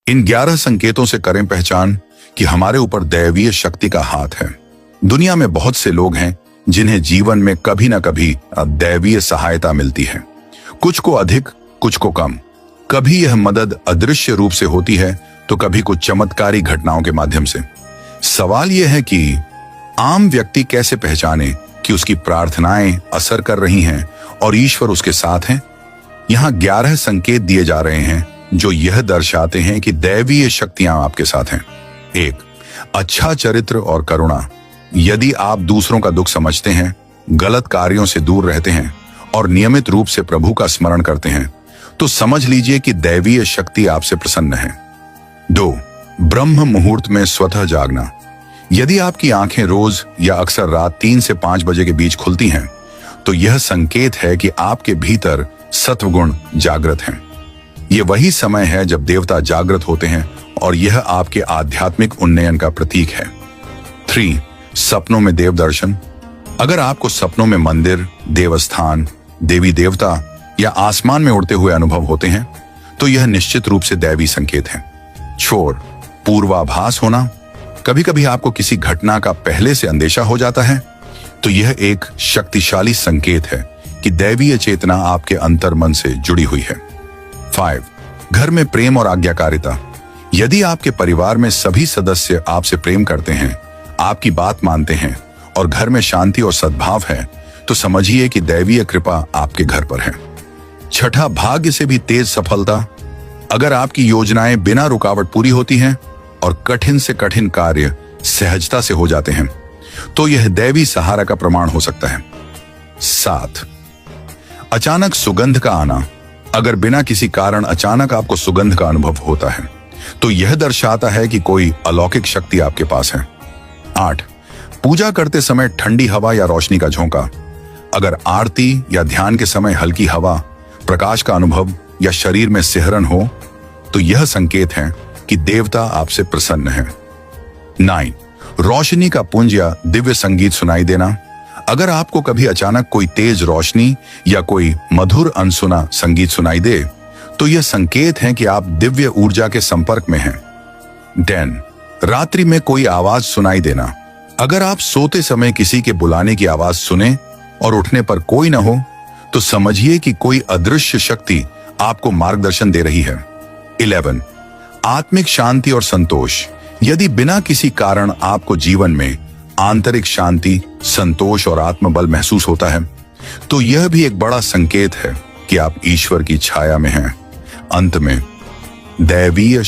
इन 11 संकेतों से करें पहचान कि हमारे ऊपर दैवीय शक्ति का हाथ है। दुनिया में बहुत से लोग हैं जिन्हें जीवन में कभी ना कभी दैवीय सहायता मिलती है, कुछ को अधिक, कुछ को कम। कभी यह मदद अदृश्य रूप से होती है तो कभी कुछ चमत्कारी घटनाओं के माध्यम से। सवाल यह है कि आम व्यक्ति कैसे पहचाने कि उसकी प्रार्थनाएं असर कर रही हैं और ईश्वर उसके साथ हैं। यहाँ 11 संकेत दिए जा रहे हैं जो यह दर्शाते हैं कि दैवीय शक्तियां आपके साथ हैं। 1. अच्छा चरित्र और करुणा। यदि आप दूसरों का दुख समझते हैं, गलत कार्यों से दूर रहते हैं और नियमित रूप से प्रभु का स्मरण करते हैं, तो समझ लीजिए कि दैवीय शक्ति आपसे प्रसन्न है। 2. ब्रह्म मुहूर्त में स्वतः जागना। यदि आपकी आंखें रोज या अक्सर रात 3 से 5 बजे के बीच खुलती हैं, तो यह संकेत है कि आपके भीतर सत्वगुण जागृत हैं। यह वही समय है जब देवता जागृत होते हैं और यह आपके आध्यात्मिक उन्नयन का प्रतीक है। 3. सपनों में देव दर्शन। अगर आपको सपनों में मंदिर, देवस्थान, देवी देवता या आसमान में उड़ते हुए अनुभव होते हैं, तो यह निश्चित रूप से दैवी संकेत है। 4. पूर्वाभास होना। कभी कभी आपको किसी घटना का पहले से अंदेशा हो जाता है, तो यह एक शक्तिशाली संकेत है कि दैवीय चेतना आपके अंतर्मन से जुड़ी हुई है। 5. घर में प्रेम और आज्ञाकारिता। यदि आपके परिवार में सभी सदस्य आपसे प्रेम करते हैं, आपकी बात मानते हैं और घर में शांति और सद्भाव है, तो समझिए कि दैवीय कृपा आपके घर पर है। 6. भाग्य से भी तेज सफलता। अगर आपकी योजनाएं बिना रुकावट पूरी होती हैं और कठिन से कठिन कार्य सहजता से हो जाते हैं, तो यह दैवी सहारा का प्रमाण हो सकता है। 7. अचानक सुगंध का आना। अगर बिना किसी कारण अचानक आपको सुगंध का अनुभव होता है, तो यह दर्शाता है कि कोई अलौकिक शक्ति आपके पास है। 8. पूजा करते समय ठंडी हवा या रोशनी का झोंका। अगर आरती या ध्यान के समय हल्की हवा, प्रकाश का अनुभव या शरीर में सिहरन हो, तो यह संकेत है कि देवता आपसे प्रसन्न है। 9. रोशनी का पुंज या दिव्य संगीत सुनाई देना। अगर आपको कभी अचानक कोई तेज रोशनी या कोई मधुर अनसुना संगीत सुनाई दे, तो यह संकेत है कि आप दिव्य ऊर्जा के संपर्क में हैं। 10. रात्रि में कोई आवाज सुनाई देना। अगर आप सोते समय किसी के बुलाने की आवाज सुने और उठने पर कोई न हो, तो समझिए कि कोई अदृश्य शक्ति आपको मार्गदर्शन दे रही है। 11. आत्मिक शांति और संतोष। यदि बिना किसी कारण आपको जीवन में आंतरिक शांति, संतोष और आत्मबल महसूस होता है, तो यह भी एक बड़ा संकेत है कि आप ईश्वर की छाया में हैं। अंत में दैवीय